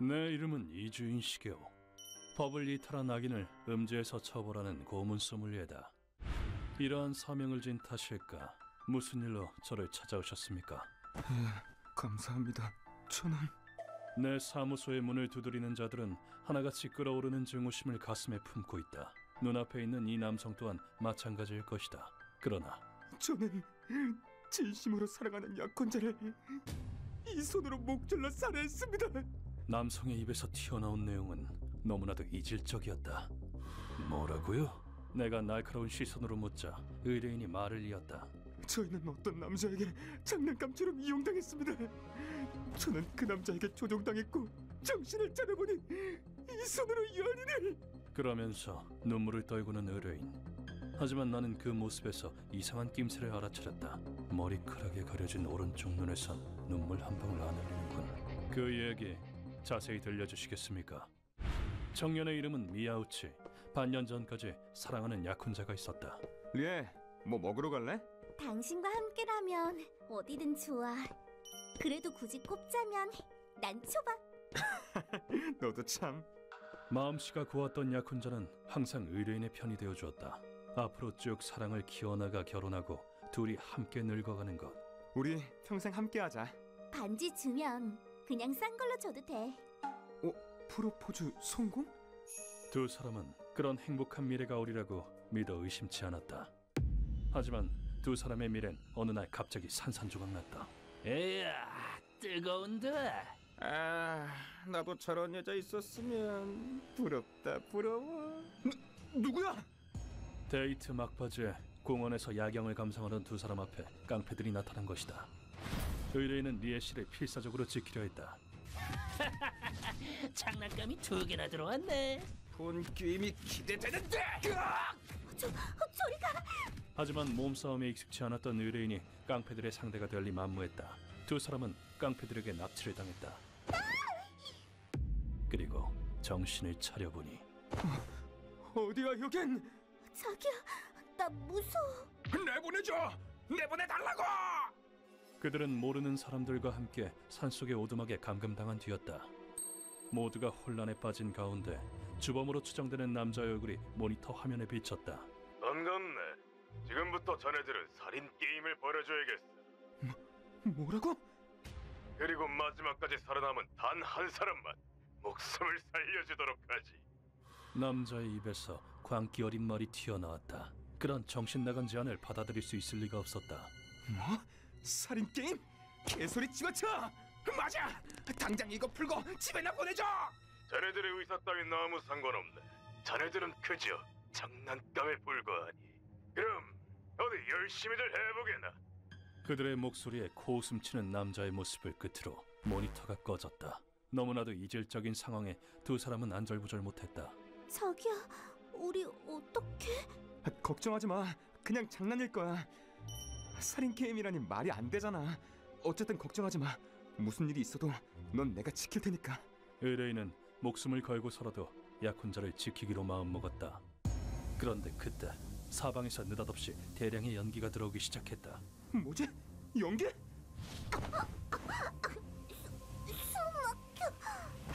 내 이름은 이주인 시게오. 법을 이탈한 악인을 음지에서 처벌하는 고문 소믈리에다. 이러한 사명을 진 탓일까? 무슨 일로 저를 찾아오셨습니까? 감사합니다. 저는... 내 사무소의 문을 두드리는 자들은 하나같이 끓어오르는 증오심을 가슴에 품고 있다. 눈앞에 있는 이 남성 또한 마찬가지일 것이다. 그러나 저는 진심으로 사랑하는 약혼자를 이 손으로 목 졸라 살해했습니다. 남성의 입에서 튀어나온 내용은 너무나도 이질적이었다. 뭐라고요? 내가 날카로운 시선으로 묻자 의뢰인이 말을 이었다. 저희는 어떤 남자에게 장난감처럼 이용당했습니다. 저는 그 남자에게 조종당했고 정신을 차려보니 이 손으로 연인을... 그러면서 눈물을 떨구는 의뢰인. 하지만 나는 그 모습에서 이상한 낌새를 알아차렸다. 머리카락에 가려진 오른쪽 눈에선 눈물 한 방울 안 흘리는군. 그 이야기 자세히 들려주시겠습니까? 청년의 이름은 미야우치. 반년 전까지 사랑하는 약혼자가 있었다. 리에, 뭐 먹으러 갈래? 당신과 함께라면 어디든 좋아. 그래도 굳이 꼽자면 난 초밥. 너도 참... 마음씨가 고왔던 약혼자는 항상 의뢰인의 편이 되어주었다. 앞으로 쭉 사랑을 키워나가 결혼하고 둘이 함께 늙어가는 것. 우리 평생 함께하자. 반지 주면 그냥 싼 걸로 줘도 돼. 프로포즈 성공? 두 사람은 그런 행복한 미래가 오리라고 믿어 의심치 않았다. 하지만 두 사람의 미래는 어느 날 갑자기 산산조각 났다. 에야, 뜨거운데. 나도 저런 여자 있었으면... 부럽다, 부러워. 누구야? 데이트 막바지에 공원에서 야경을 감상하던 두 사람 앞에 깡패들이 나타난 것이다. 의뢰인은 리에 씨를 필사적으로 지키려 했다. 장난감이 2개나 들어왔네. 본 게임이 기대되는데! 저리 가! 하지만 몸싸움에 익숙치 않았던 의뢰인이 깡패들의 상대가 될 리 만무했다. 두 사람은 깡패들에게 납치를 당했다. 그리고 정신을 차려보니 어디야 여긴? 자기야, 나 무서워. 내보내줘! 내보내달라고! 그들은 모르는 사람들과 함께 산속의 오두막에 감금당한 뒤였다. 모두가 혼란에 빠진 가운데 주범으로 추정되는 남자의 얼굴이 모니터 화면에 비쳤다. 반갑네. 지금부터 자네들은 살인 게임을 벌여줘야겠어. 뭐라고? 그리고 마지막까지 살아남은 단 한 사람만 목숨을 살려주도록 하지. 남자의 입에서 광기 어린 말이 튀어나왔다. 그런 정신나간 제안을 받아들일 수 있을 리가 없었다. 뭐? 살인 게임? 개소리 집어쳐! 맞아! 당장 이거 풀고 집에나 보내줘! 자네들의 의사 따윈 아무 상관없네. 자네들은 그저 장난감에 불과하니. 그럼 어디 열심히들 해보게나. 그들의 목소리에 코웃음치는 남자의 모습을 끝으로 모니터가 꺼졌다. 너무나도 이질적인 상황에 두 사람은 안절부절 못했다. 자기야, 우리 어떡해? 걱정하지 마. 그냥 장난일 거야. 살인 게임이라니 말이 안 되잖아. 어쨌든 걱정하지 마. 무슨 일이 있어도 넌 내가 지킬 테니까. 의뢰인은 목숨을 걸고서라도 약혼자를 지키기로 마음먹었다. 그런데 그때 사방에서 느닷없이 대량의 연기가 들어오기 시작했다. 뭐지? 연기?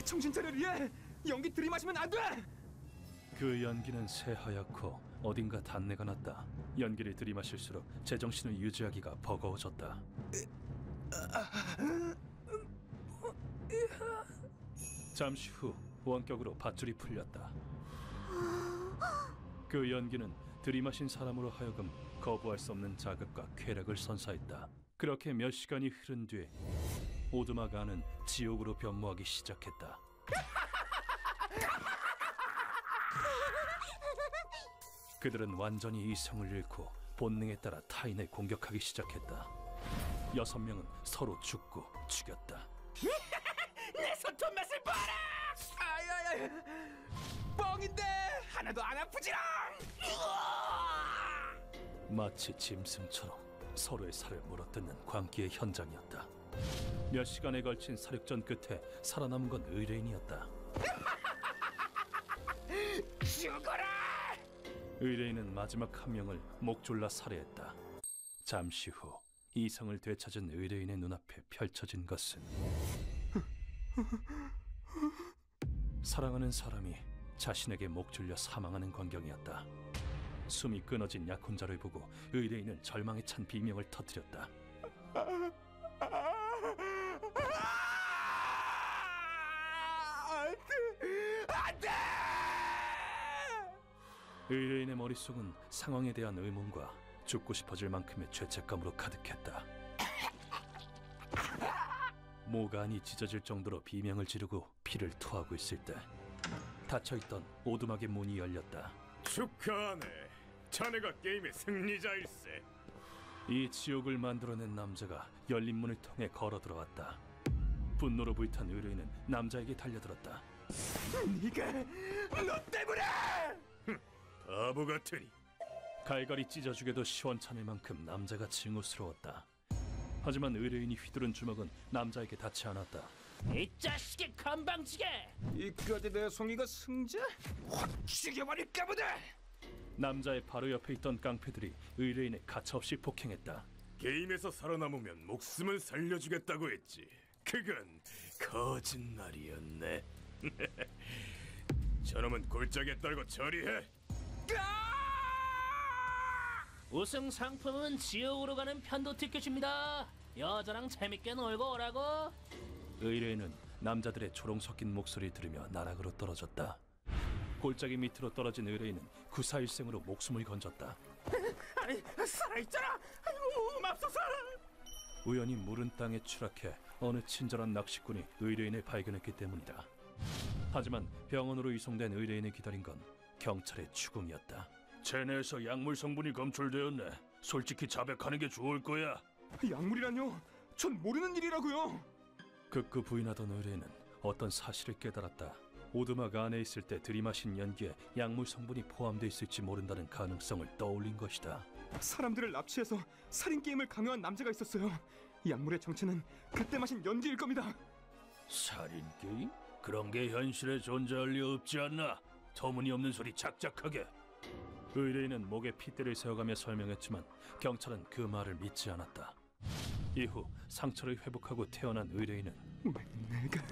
정신 차려 리에! 연기 들이마시면 안 돼! 그 연기는 새하얗고 어딘가 단내가 났다. 연기를 들이마실수록 제정신을 유지하기가 버거워졌다. 잠시 후 원격으로 밧줄이 풀렸다. 그 연기는 들이마신 사람으로 하여금 거부할 수 없는 자극과 쾌락을 선사했다. 그렇게 몇 시간이 흐른 뒤 오두막 안은 지옥으로 변모하기 시작했다. 그들은 완전히 이성을 잃고 본능에 따라 타인을 공격하기 시작했다. 6명은 서로 죽고 죽였다. 내 손톱 맛을 봐라. 아야야! 뻥인데 하나도 안 아프지랑! 마치 짐승처럼 서로의 살을 물어뜯는 광기의 현장이었다. 몇 시간에 걸친 사륙전 끝에 살아남은 건 의뢰인이었다. 죽어라. 의뢰인은 마지막 한 명을 목 졸라 살해했다. 잠시 후 이성을 되찾은 의뢰인의 눈앞에 펼쳐진 것은 사랑하는 사람이 자신에게 목 줄려 사망하는 광경이었다. 숨이 끊어진 약혼자를 보고 의뢰인은 절망에 찬 비명을 터뜨렸다. 안돼! 의뢰인의 머릿속은 상황에 대한 의문과 죽고 싶어질 만큼의 죄책감으로 가득했다. 모간이 찢어질 정도로 비명을 지르고 피를 토하고 있을 때 닫혀있던 오두막의 문이 열렸다. 축하하네. 자네가 게임의 승리자일세. 이 지옥을 만들어낸 남자가 열린 문을 통해 걸어 들어왔다. 분노로 불탄 의뢰인은 남자에게 달려들었다. 네가 너 때문에! 바보 같으니. 갈갈이 찢어주게도 시원찮을 만큼 남자가 징후스러웠다. 하지만 의뢰인이 휘두른 주먹은 남자에게 닿지 않았다. 이 자식의 건방지게! 이까지 내 송이가 승자? 확 죽여버릴까 보다! 남자의 바로 옆에 있던 깡패들이 의뢰인을 가차없이 폭행했다. 게임에서 살아남으면 목숨을 살려주겠다고 했지. 그건 거짓말이었네. 저놈은 골짜기에 떨고 처리해. 우승 상품은 지옥으로 가는 편도 티켓입니다. 여자랑 재밌게 놀고 오라고. 의뢰인은 남자들의 조롱 섞인 목소리를 들으며 나락으로 떨어졌다. 골짜기 밑으로 떨어진 의뢰인은 구사일생으로 목숨을 건졌다. 아니 살아있잖아. 아이고 맙소사. 우연히 무른 땅에 추락해 어느 친절한 낚시꾼이 의뢰인을 발견했기 때문이다. 하지만 병원으로 이송된 의뢰인을 기다린 건 경찰의 추궁이었다. 체내에서 약물 성분이 검출되었네. 솔직히 자백하는 게 좋을 거야. 약물이란요? 전 모르는 일이라고요. 극구 부인하던 의뢰인은 어떤 사실을 깨달았다. 오두막 안에 있을 때 들이마신 연기에 약물 성분이 포함되어 있을지 모른다는 가능성을 떠올린 것이다. 사람들을 납치해서 살인 게임을 강요한 남자가 있었어요. 약물의 정체는 그때 마신 연기일 겁니다. 살인 게임? 그런 게 현실에 존재할 리 없지 않나? 터무니없는 소리 작작하게. 의뢰인은 목에 핏대를 세워가며 설명했지만 경찰은 그 말을 믿지 않았다. 이후 상처를 회복하고 태어난 의뢰인은 왜 내가...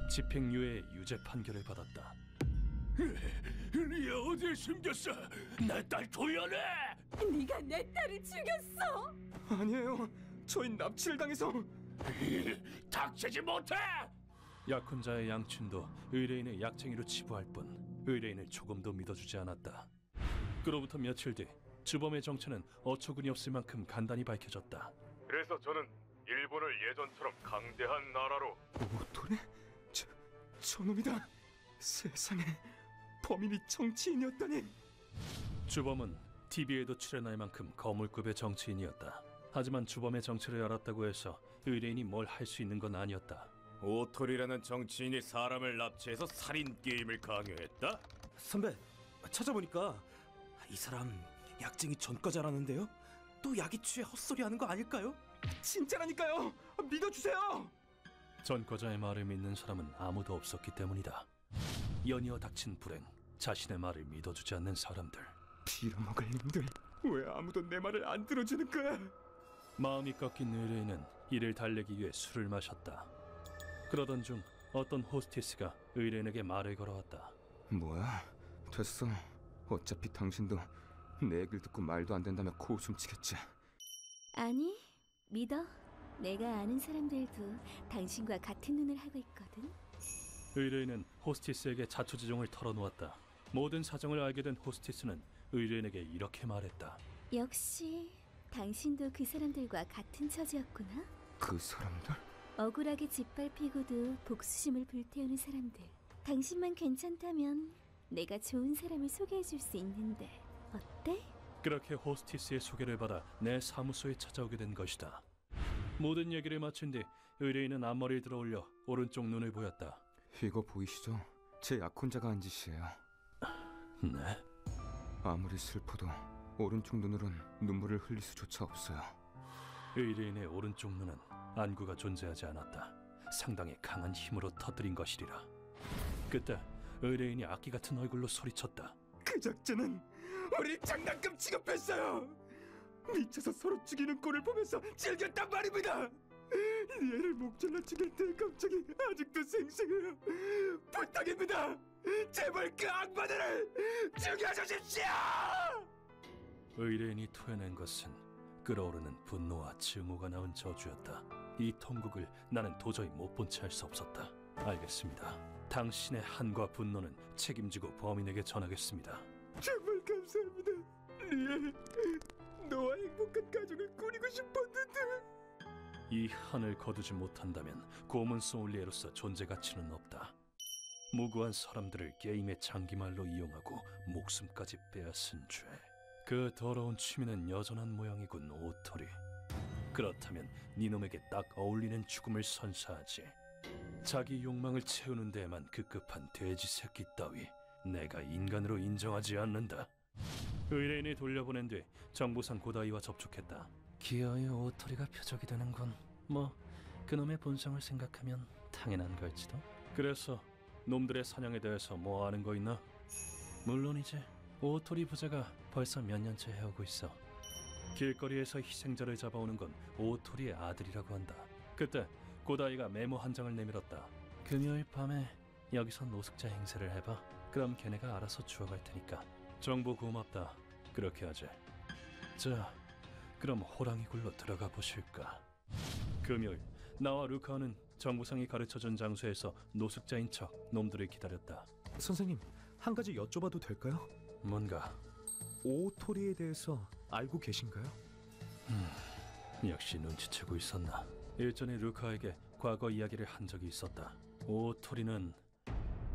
집행유예의 유죄 판결을 받았다. 네 어딜 숨겼어? 내 딸 조연해. 네가 내 딸을 죽였어. 아니에요. 저희 납치를 당해서... 닥치지 못해. 약혼자의 양친도 의뢰인의 약쟁이로 치부할 뿐 의뢰인을 조금도 믿어주지 않았다. 그로부터 며칠 뒤 주범의 정체는 어처구니 없을 만큼 간단히 밝혀졌다. 그래서 저는 일본을 예전처럼 강대한 나라로. 오토레? 저놈이다. 세상에, 범인이 정치인이었다니. 주범은 TV에도 출연할 만큼 거물급의 정치인이었다. 하지만 주범의 정체를 알았다고 해서 의뢰인이 뭘 할 수 있는 건 아니었다. 오토리라는 정치인이 사람을 납치해서 살인 게임을 강요했다? 선배, 찾아보니까 이 사람 약쟁이 전과자라는데요? 또 약이 취해 헛소리하는 거 아닐까요? 진짜라니까요. 믿어주세요. 전과자의 말을 믿는 사람은 아무도 없었기 때문이다. 연이어 닥친 불행, 자신의 말을 믿어주지 않는 사람들. 빌어먹을 놈들, 왜 아무도 내 말을 안 들어주는 거야? 마음이 꺾인 의뢰인은 이를 달래기 위해 술을 마셨다. 그러던 중 어떤 호스티스가 의뢰인에게 말을 걸어왔다. 뭐야? 됐어. 어차피 당신도 내 얘기를 듣고 말도 안 된다며 코웃음치겠지. 아니, 믿어. 내가 아는 사람들도 당신과 같은 눈을 하고 있거든. 의뢰인은 호스티스에게 자초지종을 털어놓았다. 모든 사정을 알게 된 호스티스는 의뢰인에게 이렇게 말했다. 역시 당신도 그 사람들과 같은 처지였구나. 그 사람들? 억울하게 짓밟히고도 복수심을 불태우는 사람들. 당신만 괜찮다면 내가 좋은 사람을 소개해줄 수 있는데 어때? 그렇게 호스티스의 소개를 받아 내 사무소에 찾아오게 된 것이다. 모든 얘기를 마친 뒤 의뢰인은 앞머리를 들어올려 오른쪽 눈을 보였다. 이거 보이시죠? 제 약혼자가 한 짓이에요. 네? 아무리 슬퍼도 오른쪽 눈으론 눈물을 흘릴 수조차 없어요. 의뢰인의 오른쪽 눈은 안구가 존재하지 않았다. 상당히 강한 힘으로 터뜨린 것이리라. 그때 의뢰인이 악기 같은 얼굴로 소리쳤다. 그 작자는 우리 장난감 취급했어요. 미쳐서 서로 죽이는 꼴을 보면서 즐겼단 말입니다. 리에를 목잘라 죽일 때 감정이 아직도 생생해요. 부탁입니다. 제발 그 악마들을 죽여주십시오. 의뢰인이 토해낸 것은 끓어오르는 분노와 증오가 나온 저주였다. 이 통곡을 나는 도저히 못 본 채 할 수 없었다. 알겠습니다. 당신의 한과 분노는 책임지고 범인에게 전하겠습니다. 정말 감사합니다. 리에, 너와 행복한 가정을 꾸리고 싶었는데. 이 한을 거두지 못한다면 고문 소믈리에로서 존재 가치는 없다. 무고한 사람들을 게임의 장기말로 이용하고 목숨까지 빼앗은 죄. 그 더러운 취미는 여전한 모양이군, 오토리. 그렇다면 니놈에게 딱 어울리는 죽음을 선사하지. 자기 욕망을 채우는 데에만 급급한 돼지 새끼 따위 내가 인간으로 인정하지 않는다. 의뢰인이 돌려보낸 뒤 정보상 고다이와 접촉했다. 기어이 오토리가 표적이 되는군. 뭐 그놈의 본성을 생각하면 당연한 걸지도. 그래서 놈들의 사냥에 대해서 뭐 아는 거 있나? 물론이지. 오토리 부자가 벌써 몇 년째 해오고 있어. 길거리에서 희생자를 잡아오는 건 오토리의 아들이라고 한다. 그때 고다이가 메모 한 장을 내밀었다. 금요일 밤에 여기서 노숙자 행세를 해봐. 그럼 걔네가 알아서 주워갈 테니까. 정보 고맙다. 그렇게 하지. 자, 그럼 호랑이 굴로 들어가 보실까. 금요일 나와 루카는 정보상이 가르쳐준 장소에서 노숙자인 척 놈들을 기다렸다. 선생님, 한 가지 여쭤봐도 될까요? 뭔가? 오토리에 대해서 알고 계신가요? 역시 눈치채고 있었나. 일전에 루카에게 과거 이야기를 한 적이 있었다. 오토리는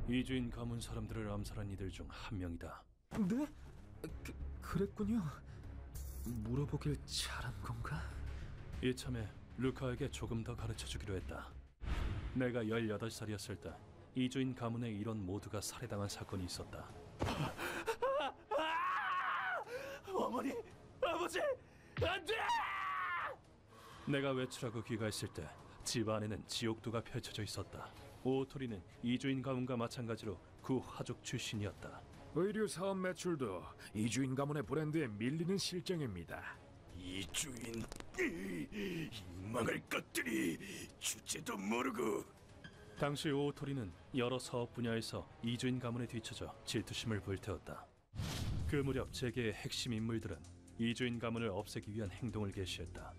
이주인 가문 사람들을 암살한 이들 중 한 명이다. 네? 그랬군요. 물어보길 잘한 건가? 이참에 루카에게 조금 더 가르쳐주기로 했다. 내가 18살이었을 때 이주인 가문의 일원 모두가 살해당한 사건이 있었다. 어머니, 아버지, 안 돼! 내가 외출하고 귀가했을 때 집 안에는 지옥도가 펼쳐져 있었다. 오토리는 이주인 가문과 마찬가지로 구 화족 출신이었다. 의류 사업 매출도 이주인 가문의 브랜드에 밀리는 실정입니다. 이주인, 이 망할 것들이 주제도 모르고. 당시 오토리는 여러 사업 분야에서 이주인 가문에 뒤처져 질투심을 불태웠다. 그 무렵 재계의 핵심 인물들은 이주인 가문을 없애기 위한 행동을 개시했다.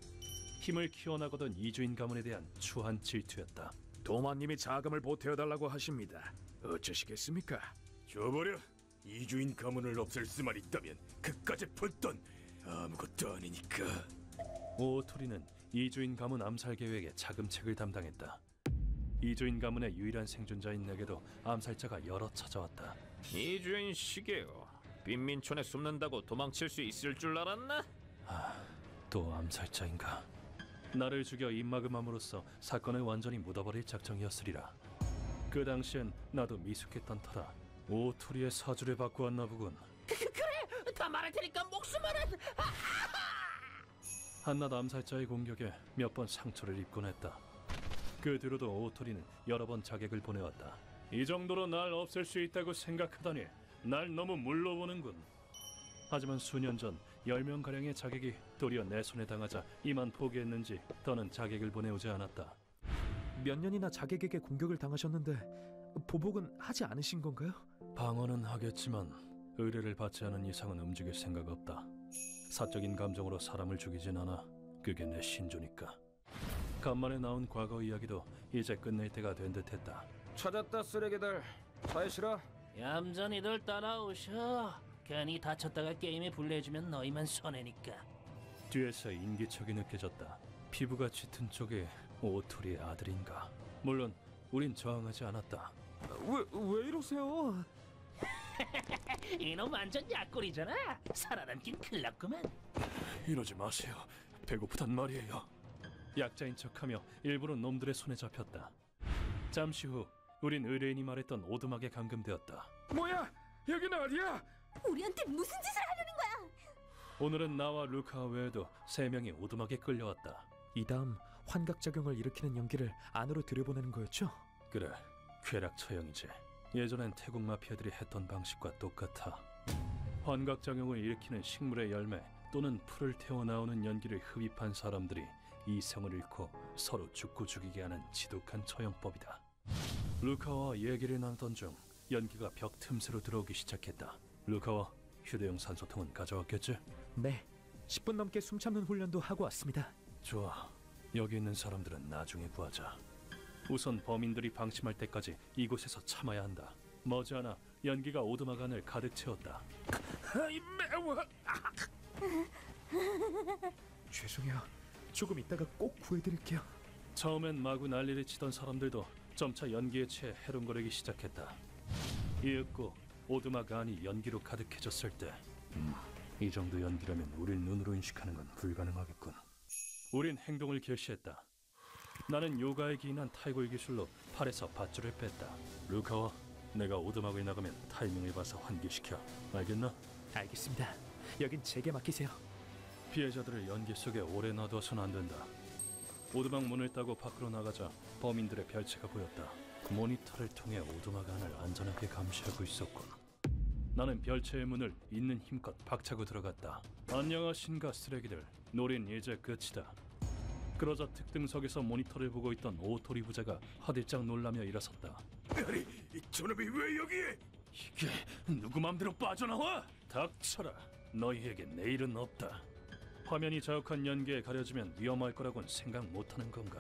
힘을 키워나가던 이주인 가문에 대한 추한 질투였다. 도마님이 자금을 보태어달라고 하십니다. 어쩌시겠습니까? 줘버려. 이주인 가문을 없앨 수만 있다면 그까짓 푼돈 아무것도 아니니까. 오토리는 이주인 가문 암살 계획의 자금책을 담당했다. 이주인 가문의 유일한 생존자인 내게도 암살자가 여러 찾아왔다. 이주인 시게요. 빈민촌에 숨는다고 도망칠 수 있을 줄 알았나? 또 암살자인가? 나를 죽여 입막음함으로써 사건을 완전히 묻어버릴 작정이었으리라. 그 당시엔 나도 미숙했던 터라 오토리의 사주를 받고 왔나 보군. 그래, 다 말할 테니까 목숨은. 한낱 암살자의 공격에 몇 번 상처를 입곤 했다. 그 뒤로도 오토리는 여러 번 자객을 보내왔다. 이 정도로 날 없앨 수 있다고 생각하다니 날 너무 물러보는군. 하지만 수년 전 10명가량의 자객이 도리어 내 손에 당하자 이만 포기했는지 더는 자객을 보내오지 않았다. 몇 년이나 자객에게 공격을 당하셨는데 보복은 하지 않으신 건가요? 방어는 하겠지만 의뢰를 받지 않은 이상은 움직일 생각 없다. 사적인 감정으로 사람을 죽이진 않아. 그게 내 신조니까. 간만에 나온 과거 이야기도 이제 끝낼 때가 된 듯했다. 찾았다, 쓰레기들. 차에 실어. 얌전히들 따라오셔. 괜히 다쳤다가 게임에 불리해주면 너희만 손해니까. 뒤에서 인기척이 느껴졌다. 피부가 짙은 쪽이 오토리의 아들인가? 물론 우린 저항하지 않았다. 왜 이러세요? 이놈 완전 약골이잖아. 살아남긴 큰일 났구만. 이러지 마세요. 배고프단 말이에요. 약자인 척하며 일부러 놈들의 손에 잡혔다. 잠시 후 우린 의뢰인이 말했던 오두막에 감금되었다. 뭐야? 여기는 어디야? 우리한테 무슨 짓을 하려는 거야? 오늘은 나와 루카 외에도 3명이 오두막에 끌려왔다. 이 다음 환각작용을 일으키는 연기를 안으로 들여보내는 거였죠? 그래, 쾌락 처형이지. 예전엔 태국 마피아들이 했던 방식과 똑같아. 환각작용을 일으키는 식물의 열매 또는 풀을 태워 나오는 연기를 흡입한 사람들이 이성을 잃고 서로 죽고 죽이게 하는 지독한 처형법이다. 루카와 얘기를 나누던 중 연기가 벽 틈새로 들어오기 시작했다. 루카와 휴대용 산소통은 가져왔겠지? 네, 10분 넘게 숨 참는 훈련도 하고 왔습니다. 좋아. 여기 있는 사람들은 나중에 구하자. 우선 범인들이 방심할 때까지 이곳에서 참아야 한다. 머지않아 연기가 오두막 안을 가득 채웠다. 매워. 죄송해요. 조금 있다가 꼭 구해드릴게요. 처음엔 마구 난리를 치던 사람들도 점차 연기에 취해 해롱거리기 시작했다. 이윽고 오두막 안이 연기로 가득해졌을 때 이 정도 연기라면 우릴 눈으로 인식하는 건 불가능하겠군. 우린 행동을 개시했다. 나는 요가에 기인한 탈골 기술로 팔에서 밧줄을 뺐다. 루카와 내가 오두막을 나가면 타이밍을 봐서 환기시켜. 알겠나? 알겠습니다. 여긴 제게 맡기세요. 피해자들을 연기 속에 오래 놔둬선 안 된다. 오두막 문을 따고 밖으로 나가자 범인들의 별채가 보였다. 모니터를 통해 오두막 안을 안전하게 감시하고 있었군. 나는 별채의 문을 있는 힘껏 박차고 들어갔다. 안녕하신가 쓰레기들. 놀인 이제 끝이다. 그러자 특등석에서 모니터를 보고 있던 오토리 부자가 화들짝 놀라며 일어섰다. 아니, 저놈이 왜 여기에? 이게 누구 맘대로 빠져나와? 닥쳐라. 너희에게 내일은 없다. 화면이 자욱한 연기에 가려지면 위험할 거라곤 생각 못하는 건가?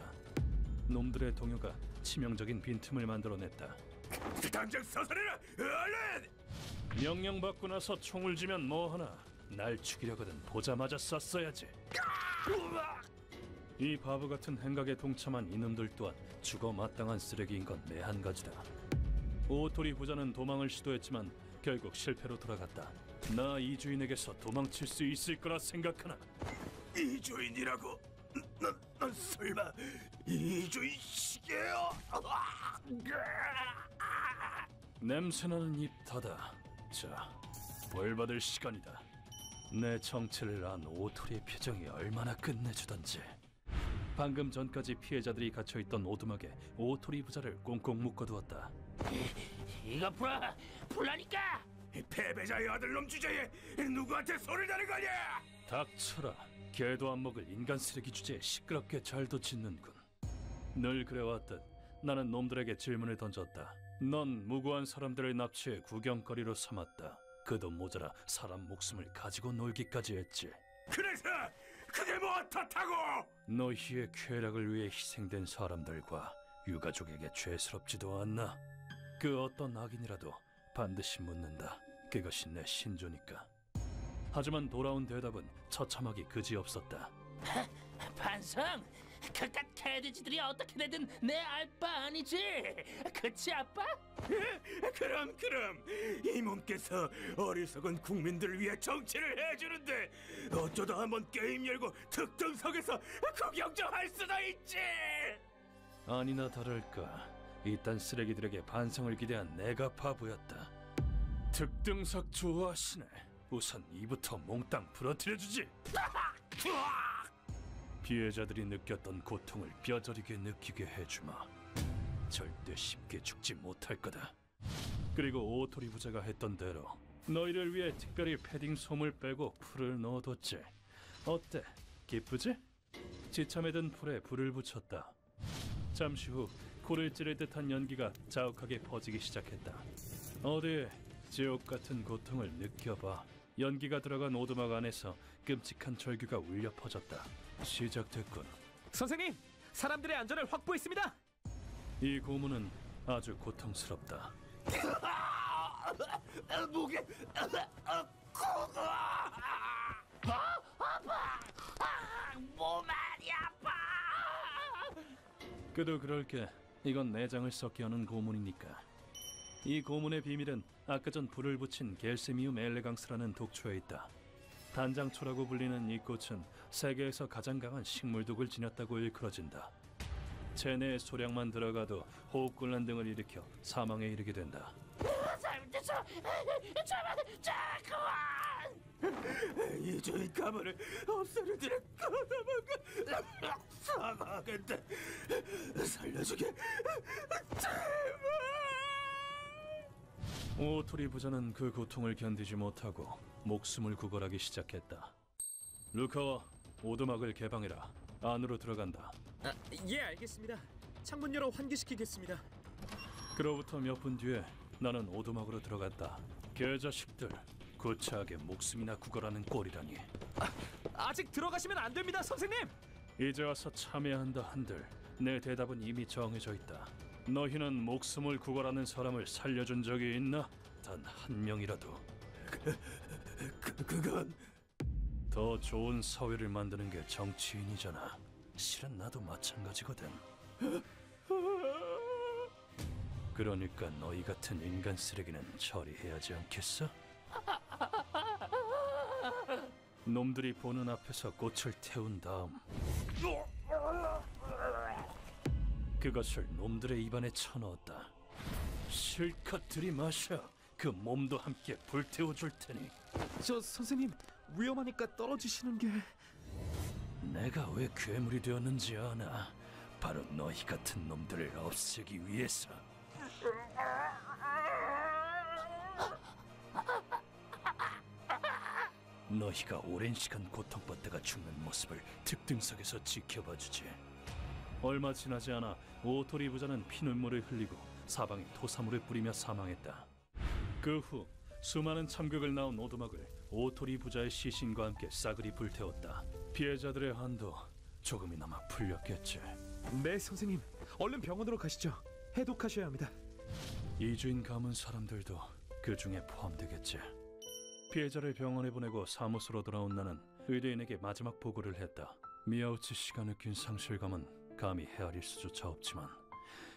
놈들의 동요가 치명적인 빈틈을 만들어냈다. 당장 사살해라! 얼른! 명령받고 나서 총을 쥐면 뭐하나. 날 죽이려거든 보자마자 쐈어야지. 이 바보 같은 행각에 동참한 이놈들 또한 죽어 마땅한 쓰레기인 건 매한 가지다. 오토리 부자는 도망을 시도했지만 결국 실패로 돌아갔다. 나 이 주인에게서 도망칠 수 있을 거라 생각하나? 이 주인이라고? 난 설마 이 주인이시게요? 냄새나는 입 닫아. 자, 벌 받을 시간이다. 내 정체를 안 오토리의 표정이 얼마나 끝내주던지. 방금 전까지 피해자들이 갇혀있던 오두막에 오토리 부자를 꽁꽁 묶어두었다. 이거 풀라니까. 패배자의 아들놈 주제에 누구한테 소리를 내는 거냐? 닥쳐라. 개도 안 먹을 인간 쓰레기 주제에 시끄럽게 잘도 짓는군. 늘 그래왔듯 나는 놈들에게 질문을 던졌다. 넌 무고한 사람들을 납치해 구경거리로 삼았다. 그도 모자라 사람 목숨을 가지고 놀기까지 했지. 그래서 그게 뭐 어떻다고? 너희의 쾌락을 위해 희생된 사람들과 유가족에게 죄스럽지도 않나? 그 어떤 악인이라도 반드시 묻는다. 그것이 내 신조니까. 하지만 돌아온 대답은 처참하기 그지없었다. 반성! 그깟 개돼지들이 어떻게 되든 내 알바 아니지? 그치 아빠? 그럼 이 몸께서 어리석은 국민들을 위해 정치를 해주는데 어쩌다 한번 게임 열고 특등석에서 구경 좀 할 수도 있지. 아니나 다를까 이딴 쓰레기들에게 반성을 기대한 내가 바보였다. 특등석 좋아하시네. 우선 이부터 몽땅 부러뜨려주지. 피해자들이 느꼈던 고통을 뼈저리게 느끼게 해주마. 절대 쉽게 죽지 못할 거다. 그리고 오토리 부자가 했던 대로 너희를 위해 특별히 패딩 솜을 빼고 풀을 넣어뒀지. 어때? 기쁘지? 지참에 든 풀에 불을 붙였다. 잠시 후 코를 찌를 듯한 연기가 자욱하게 퍼지기 시작했다. 어디 지옥 같은 고통을 느껴봐. 연기가 들어간 오두막 안에서 끔찍한 절규가 울려 퍼졌다. 시작됐군. 선생님, 사람들의 안전을 확보했습니다. 이 고문은 아주 고통스럽다. 목에 몸이 아파. 그도 그럴게. 이건 내장을 썩게 하는 고문이니까. 이 고문의 비밀은 아까 전 불을 붙인 겔세미움 엘레강스라는 독초에 있다. 단장초라고 불리는 이 꽃은 세계에서 가장 강한 식물독을 지녔다고 일컬어진다. 체내의 소량만 들어가도 호흡곤란 등을 일으켜 사망에 이르게 된다. 잘못했어. 자 그만. 이 주인 가문을 없애는지를 꺼내먹어. 사과하겠다. 살려주게. 오토리 부자는 그 고통을 견디지 못하고 목숨을 구걸하기 시작했다. 루카와 오두막을 개방해라. 안으로 들어간다. 예, 알겠습니다. 창문 열어 환기시키겠습니다. 그로부터 몇 분 뒤에 나는 오두막으로 들어갔다. 개자식들, 구차하게 목숨이나 구걸하는 꼴이라니. 아직 들어가시면 안 됩니다, 선생님. 이제 와서 참여한다 한들 내 대답은 이미 정해져 있다. 너희는 목숨을 구걸하는 사람을 살려준 적이 있나? 단 한 명이라도. 그건 더 좋은 사회를 만드는 게 정치인이잖아. 실은 나도 마찬가지거든. 그러니까 너희 같은 인간 쓰레기는 처리해야지 않겠어? 놈들이 보는 앞에서 꽃을 태운 다음 그것을 놈들의 입안에 쳐넣었다. 실컷 들이마셔. 그 몸도 함께 불태워줄 테니. 저 선생님, 위험하니까 떨어지시는 게... 내가 왜 괴물이 되었는지 아나? 바로 너희 같은 놈들을 없애기 위해서. 너희가 오랜 시간 고통받다가 죽는 모습을 특등석에서 지켜봐주지. 얼마 지나지 않아 오토리 부자는 피눈물을 흘리고 사방에 토사물을 뿌리며 사망했다. 그 후 수많은 참극을 낳은 오두막을 오토리 부자의 시신과 함께 싸그리 불태웠다. 피해자들의 한도 조금이나마 풀렸겠지. 네, 선생님. 얼른 병원으로 가시죠. 해독하셔야 합니다. 이주인 가문 사람들도 그 중에 포함되겠지. 피해자를 병원에 보내고 사무소로 돌아온 나는 의뢰인에게 마지막 보고를 했다. 미야우치 씨가 느낀 상실감은 감히 헤아릴 수조차 없지만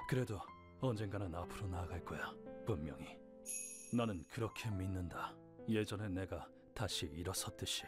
그래도 언젠가는 앞으로 나아갈 거야. 분명히. 나는 그렇게 믿는다. 예전에 내가 다시 일어섰듯이.